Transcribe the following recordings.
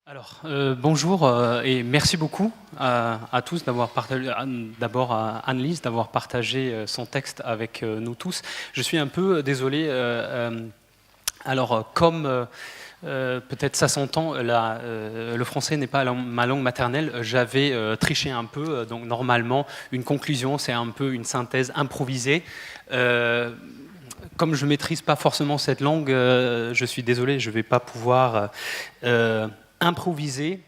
Bonjour et merci beaucoup à tous d'avoir partagé, d'abord à Anne-Lise d'avoir partagé son texte avec nous tous. Je suis un peu désolé, comme peut-être ça s'entend, le français n'est pas ma langue maternelle, j'avais triché un peu, donc normalement une conclusion c'est un peu une synthèse improvisée. Comme je ne maîtrise pas forcément cette langue, je suis désolé, je ne vais pas pouvoir improviser.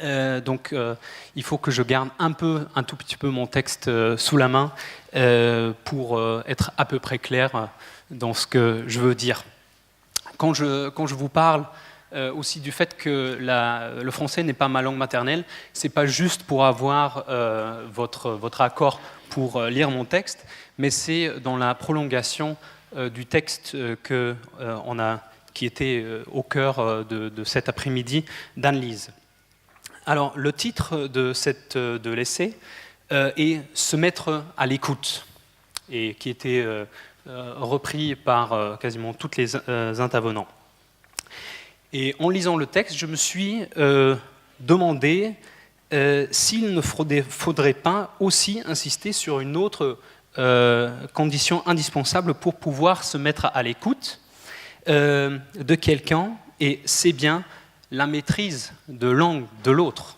Il faut que je garde un tout petit peu mon texte sous la main pour être à peu près clair dans ce que je veux dire. Quand je vous parle aussi du fait que le français n'est pas ma langue maternelle, c'est pas juste pour avoir votre accord pour lire mon texte, mais c'est dans la prolongation du texte qui était au cœur de cet après-midi d'Anne-Lise. Alors, le titre de l'essai est « Se mettre à l'écoute » et qui était repris par quasiment tous les intervenants. Et en lisant le texte, je me suis demandé s'il ne faudrait pas aussi insister sur une autre condition indispensable pour pouvoir se mettre à l'écoute de quelqu'un, et c'est bien la maîtrise de langue de l'autre.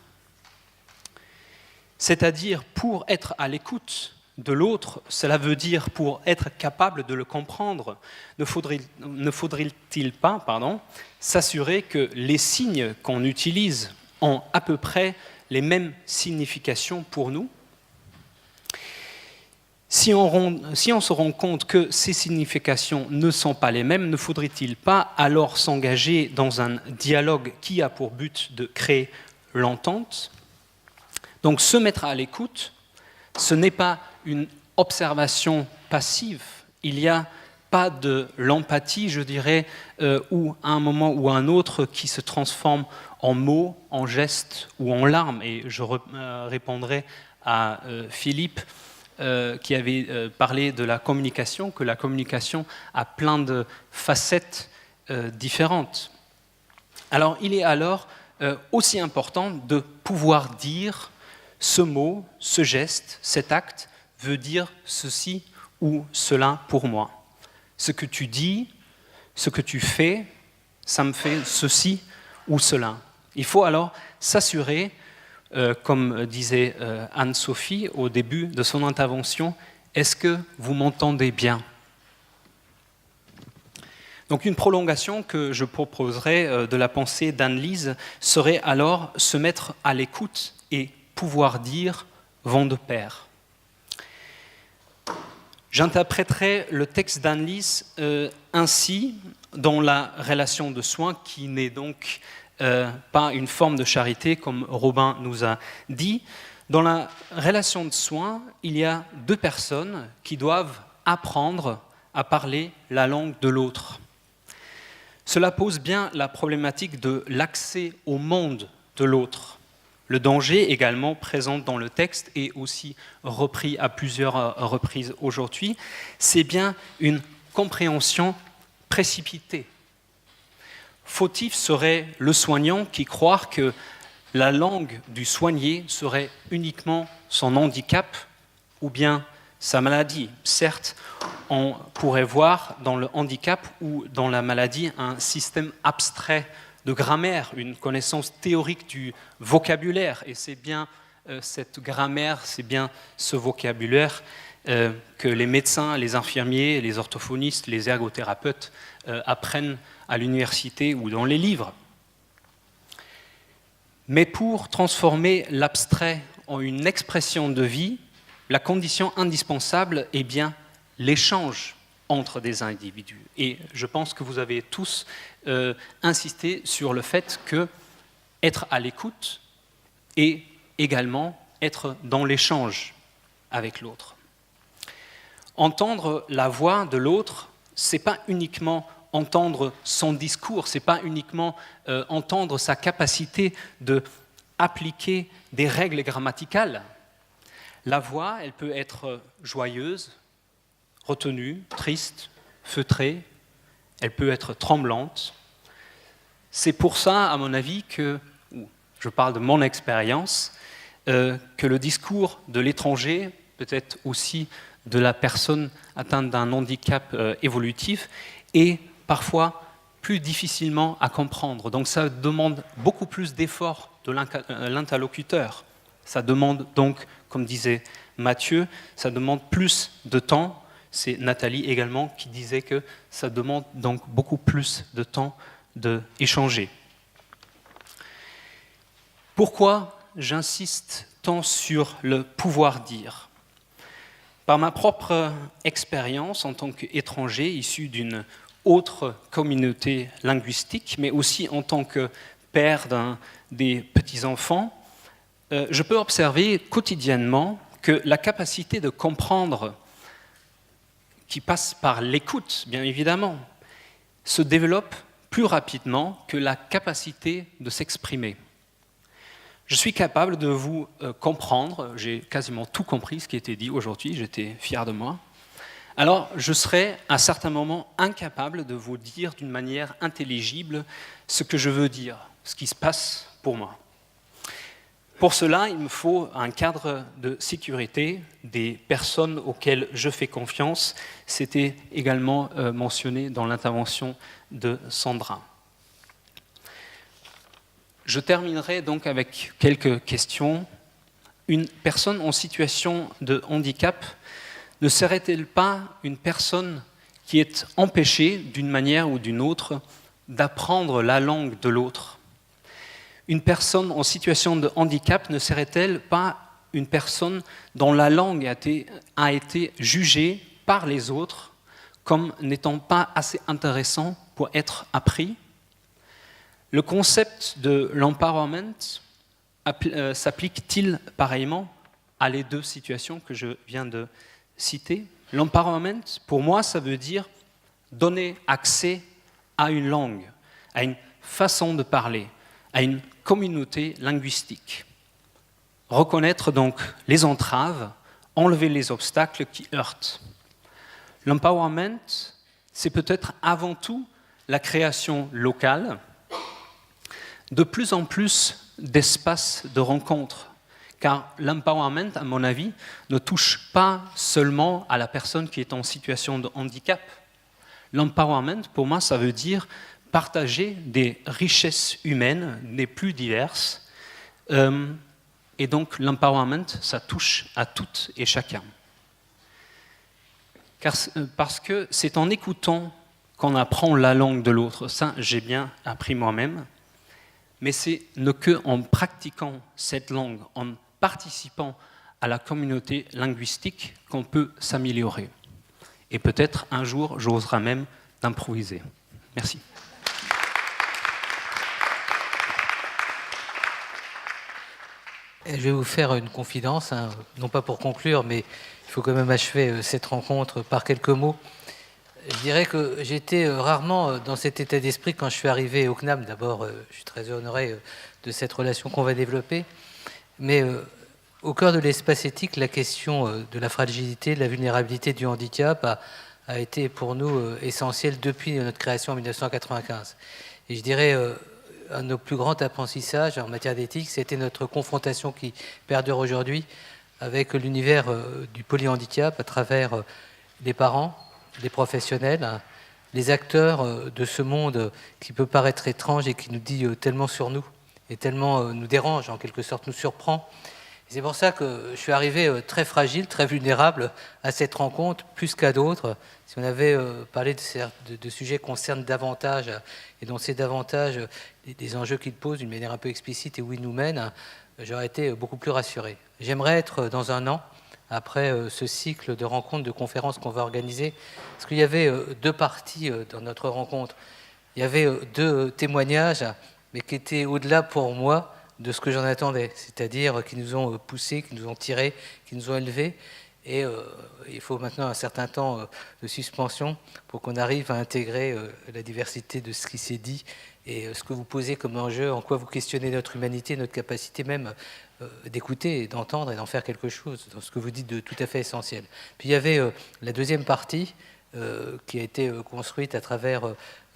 C'est-à-dire, pour être à l'écoute de l'autre, cela veut dire pour être capable de le comprendre, ne faudrait-il pas s'assurer que les signes qu'on utilise ont à peu près les mêmes significations pour nous ? Si on se rend compte que ces significations ne sont pas les mêmes, ne faudrait-il pas alors s'engager dans un dialogue qui a pour but de créer l'entente ? Donc se mettre à l'écoute, ce n'est pas une observation passive. Il n'y a pas de l'empathie, je dirais, ou à un moment ou à un autre qui se transforme en mots, en gestes ou en larmes. Et je répondrai à Philippe, qui avait parlé de la communication, que la communication a plein de facettes différentes. Alors, il est alors aussi important de pouvoir dire ce mot, ce geste, cet acte veut dire ceci ou cela pour moi. Ce que tu dis, ce que tu fais, ça me fait ceci ou cela. Il faut alors s'assurer, comme disait Anne-Sophie au début de son intervention, est-ce que vous m'entendez bien ? Donc une prolongation que je proposerai de la pensée d'Anne-Lise serait alors se mettre à l'écoute et pouvoir dire vont de pair. J'interpréterai le texte d'Anne-Lise ainsi dans la relation de soins qui n'est donc pas une forme de charité, comme Robin nous a dit. Dans la relation de soins, il y a deux personnes qui doivent apprendre à parler la langue de l'autre. Cela pose bien la problématique de l'accès au monde de l'autre. Le danger également présent dans le texte et aussi repris à plusieurs reprises aujourd'hui, c'est bien une compréhension précipitée. Fautif serait le soignant qui croit que la langue du soigné serait uniquement son handicap ou bien sa maladie. Certes, on pourrait voir dans le handicap ou dans la maladie un système abstrait de grammaire, une connaissance théorique du vocabulaire. Et c'est bien cette grammaire, c'est bien ce vocabulaire que les médecins, les infirmiers, les orthophonistes, les ergothérapeutes apprennent à l'université ou dans les livres. Mais pour transformer l'abstrait en une expression de vie, la condition indispensable est bien l'échange entre des individus. Et je pense que vous avez tous insisté sur le fait que être à l'écoute et également être dans l'échange avec l'autre. Entendre la voix de l'autre, ce n'est pas uniquement entendre son discours, ce n'est pas uniquement entendre sa capacité d'appliquer des règles grammaticales. La voix, elle peut être joyeuse, retenue, triste, feutrée, elle peut être tremblante. C'est pour ça, à mon avis, je parle de mon expérience, que le discours de l'étranger, peut-être aussi de la personne atteinte d'un handicap évolutif, est parfois plus difficilement à comprendre. Donc ça demande beaucoup plus d'efforts de l'interlocuteur. Ça demande donc, comme disait Mathieu, ça demande plus de temps. C'est Nathalie également qui disait que ça demande donc beaucoup plus de temps d'échanger. Pourquoi j'insiste tant sur le pouvoir dire ? Par ma propre expérience en tant qu'étranger issu d'une autre communauté linguistique, mais aussi en tant que père des petits-enfants, je peux observer quotidiennement que la capacité de comprendre, qui passe par l'écoute, bien évidemment, se développe plus rapidement que la capacité de s'exprimer. Je suis capable de vous comprendre, j'ai quasiment tout compris ce qui a été dit aujourd'hui, j'étais fier de moi. Alors, je serai à certains moments incapable de vous dire d'une manière intelligible ce que je veux dire, ce qui se passe pour moi. Pour cela, il me faut un cadre de sécurité, des personnes auxquelles je fais confiance. C'était également mentionné dans l'intervention de Sandra. Je terminerai donc avec quelques questions. Une personne en situation de handicap ne serait-elle pas une personne qui est empêchée, d'une manière ou d'une autre, d'apprendre la langue de l'autre ? Une personne en situation de handicap ne serait-elle pas une personne dont la langue a été jugée par les autres comme n'étant pas assez intéressant pour être appris ? Le concept de l'empowerment s'applique-t-il pareillement à les deux situations que je viens de citer ? L'empowerment, pour moi, ça veut dire donner accès à une langue, à une façon de parler, à une communauté linguistique. Reconnaître donc les entraves, enlever les obstacles qui heurtent. L'empowerment, c'est peut-être avant tout la création locale, de plus en plus d'espaces de rencontre, car l'empowerment, à mon avis, ne touche pas seulement à la personne qui est en situation de handicap. L'empowerment, pour moi, ça veut dire partager des richesses humaines les plus diverses. Et donc l'empowerment, ça touche à toutes et chacun. Parce que c'est en écoutant qu'on apprend la langue de l'autre. Ça, j'ai bien appris moi-même. Mais c'est qu'en pratiquant cette langue, en participant à la communauté linguistique, qu'on peut s'améliorer. Et peut-être un jour, j'oserai même d'improviser. Merci. Je vais vous faire une confidence, non pas pour conclure, mais il faut quand même achever cette rencontre par quelques mots. Je dirais que j'étais rarement dans cet état d'esprit quand je suis arrivé au CNAM. D'abord, je suis très honoré de cette relation qu'on va développer. Mais au cœur de l'espace éthique, la question de la fragilité, de la vulnérabilité du handicap a été pour nous essentielle depuis notre création en 1995. Et je dirais, un de nos plus grands apprentissages en matière d'éthique, c'était notre confrontation qui perdure aujourd'hui avec l'univers du polyhandicap à travers les parents, les professionnels, les acteurs de ce monde qui peut paraître étrange et qui nous dit tellement sur nous et tellement nous dérange, en quelque sorte nous surprend. Et c'est pour ça que je suis arrivé très fragile, très vulnérable à cette rencontre, plus qu'à d'autres. Si on avait parlé de sujets qui concernent davantage, et dont c'est davantage des enjeux qu'ils posent d'une manière un peu explicite et où ils nous mènent, j'aurais été beaucoup plus rassuré. J'aimerais être dans un an, après ce cycle de rencontres, de conférences qu'on va organiser, parce qu'il y avait deux parties dans notre rencontre. Il y avait deux témoignages, mais qui étaient au-delà pour moi de ce que j'en attendais, c'est-à-dire qui nous ont poussés, qui nous ont tirés, qui nous ont élevés. Et il faut maintenant un certain temps de suspension pour qu'on arrive à intégrer la diversité de ce qui s'est dit et ce que vous posez comme enjeu, en quoi vous questionnez notre humanité, notre capacité même d'écouter, et d'entendre et d'en faire quelque chose, dans ce que vous dites de tout à fait essentiel. Puis il y avait la deuxième partie, qui a été construite à travers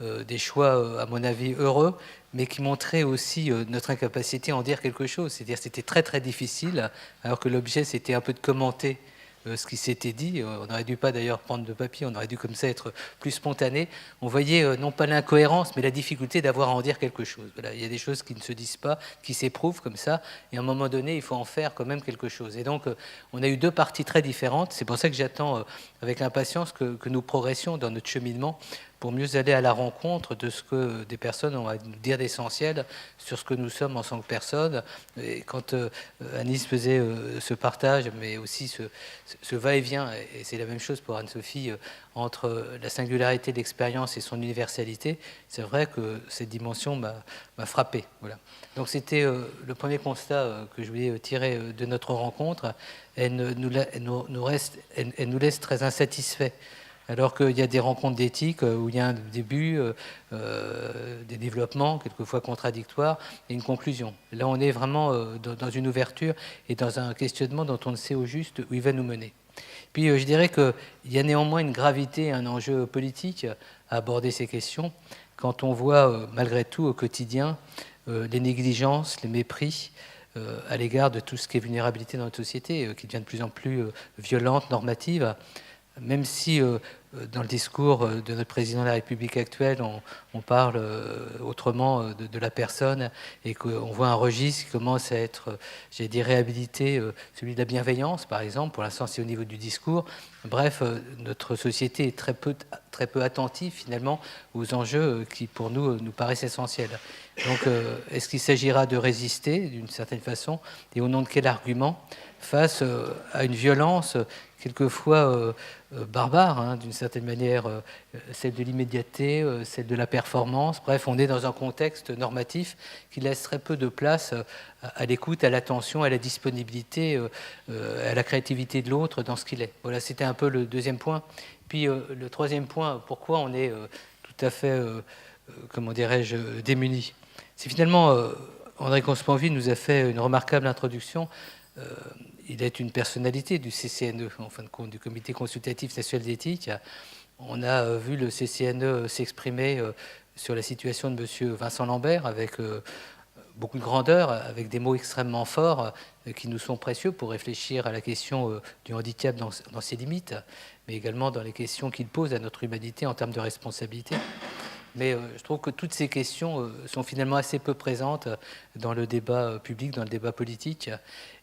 des choix, à mon avis, heureux, mais qui montrait aussi notre incapacité à en dire quelque chose. C'est-à-dire que c'était très très difficile, alors que l'objet c'était un peu de commenter ce qui s'était dit. On n'aurait dû pas d'ailleurs prendre de papier, on aurait dû comme ça être plus spontané. On voyait non pas l'incohérence, mais la difficulté d'avoir à en dire quelque chose. Voilà, il y a des choses qui ne se disent pas, qui s'éprouvent comme ça, et à un moment donné, il faut en faire quand même quelque chose. Et donc, on a eu deux parties très différentes. C'est pour ça que j'attends avec impatience que nous progressions dans notre cheminement pour mieux aller à la rencontre de ce que des personnes ont à nous dire d'essentiel sur ce que nous sommes en tant que personnes. Et quand Anis faisait ce partage, mais aussi ce va-et-vient, et c'est la même chose pour Anne-Sophie, entre la singularité de l'expérience et son universalité, c'est vrai que cette dimension m'a frappé. Voilà. Donc c'était le premier constat que je voulais tirer de notre rencontre. Elle nous laisse très insatisfaits. Alors qu'il y a des rencontres d'éthique où il y a un début, des développements, quelquefois contradictoires, et une conclusion. Là, on est vraiment dans une ouverture et dans un questionnement dont on ne sait au juste où il va nous mener. Puis, je dirais qu'il y a néanmoins une gravité, un enjeu politique à aborder ces questions, quand on voit, malgré tout, au quotidien, les négligences, les mépris, à l'égard de tout ce qui est vulnérabilité dans notre société, qui devient de plus en plus violente, normative. Même si dans le discours de notre président de la République actuelle, on parle autrement de la personne et qu'on voit un registre qui commence à être, j'ai dit, réhabilité, celui de la bienveillance, par exemple. Pour l'instant, c'est au niveau du discours. Bref, notre société est très peu attentive, finalement, aux enjeux qui, pour nous, nous paraissent essentiels. Donc, est-ce qu'il s'agira de résister, d'une certaine façon, et au nom de quel argument, face à une violence quelquefois barbare, hein, d'une certaine manière, celle de l'immédiateté, celle de la performance. Bref, on est dans un contexte normatif qui laisse très peu de place à l'écoute, à l'attention, à la disponibilité, à la créativité de l'autre dans ce qu'il est. Voilà, c'était un peu le deuxième point. Puis le troisième point, pourquoi on est tout à fait, comment dirais-je, démunis. C'est finalement, André Consponville nous a fait une remarquable introduction. Il est une personnalité du CCNE, en fin de compte, du Comité consultatif national d'éthique. On a vu le CCNE s'exprimer sur la situation de M. Vincent Lambert avec beaucoup de grandeur, avec des mots extrêmement forts qui nous sont précieux pour réfléchir à la question du handicap dans ses limites, mais également dans les questions qu'il pose à notre humanité en termes de responsabilité. Mais je trouve que toutes ces questions sont finalement assez peu présentes dans le débat public, dans le débat politique.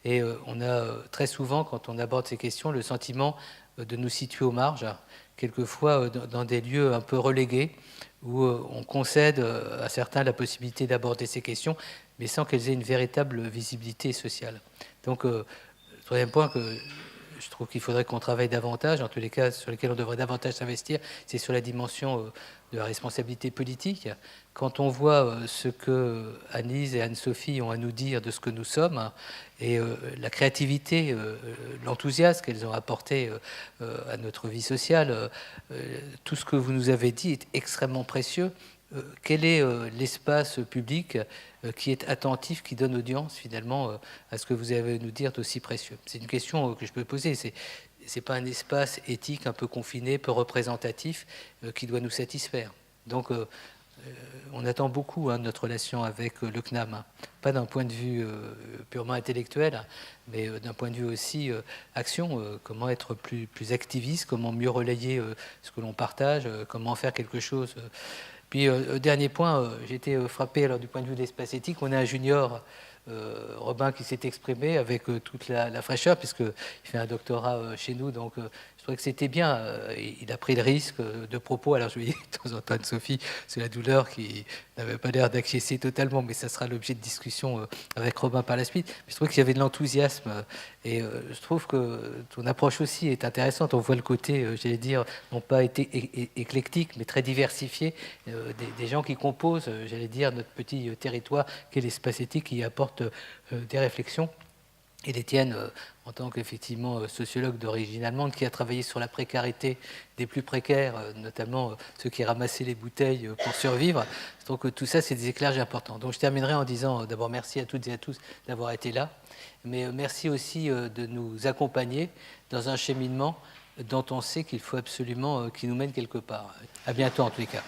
Et on a très souvent, quand on aborde ces questions, le sentiment de nous situer aux marges, quelquefois dans des lieux un peu relégués, où on concède à certains la possibilité d'aborder ces questions, mais sans qu'elles aient une véritable visibilité sociale. Donc, le troisième point que je trouve qu'il faudrait qu'on travaille davantage, en tous les cas sur lesquels on devrait davantage s'investir, c'est sur la dimension de la responsabilité politique. Quand on voit ce que Anise et Anne-Sophie ont à nous dire de ce que nous sommes, et la créativité, l'enthousiasme qu'elles ont apporté à notre vie sociale, tout ce que vous nous avez dit est extrêmement précieux. Quel est l'espace public qui est attentif, qui donne audience finalement à ce que vous avez à nous dire d'aussi précieux? C'est une question que je peux poser. C'est pas un espace éthique un peu confiné, peu représentatif, qui doit nous satisfaire. Donc, on attend beaucoup de notre relation avec le CNAM, pas d'un point de vue purement intellectuel, mais d'un point de vue aussi action, comment être plus activiste, comment mieux relayer ce que l'on partage, comment faire quelque chose. Puis, dernier point, j'ai été frappé alors, du point de vue de l'espace éthique. On a un junior, Robin, qui s'est exprimé avec toute la fraîcheur, puisqu'il fait un doctorat chez nous, donc je trouvais que c'était bien. Il a pris le risque de propos. Alors je lui dis de temps en temps, Sophie, c'est la douleur qui n'avait pas l'air d'acquiescer totalement, mais ça sera l'objet de discussion avec Robin par la suite. Mais je trouvais qu'il y avait de l'enthousiasme, et je trouve que ton approche aussi est intéressante. On voit le côté, j'allais dire, non pas éclectique, mais très diversifié, des gens qui composent, j'allais dire, notre petit territoire qu'est l'espace éthique, qui apporte des réflexions. Et les tiennes, en tant qu'effectivement sociologue d'origine allemande, qui a travaillé sur la précarité des plus précaires, notamment ceux qui ramassaient les bouteilles pour survivre. Donc tout ça, c'est des éclairages importants. Donc je terminerai en disant d'abord merci à toutes et à tous d'avoir été là, mais merci aussi de nous accompagner dans un cheminement dont on sait qu'il faut absolument qu'il nous mène quelque part. À bientôt en tous les cas.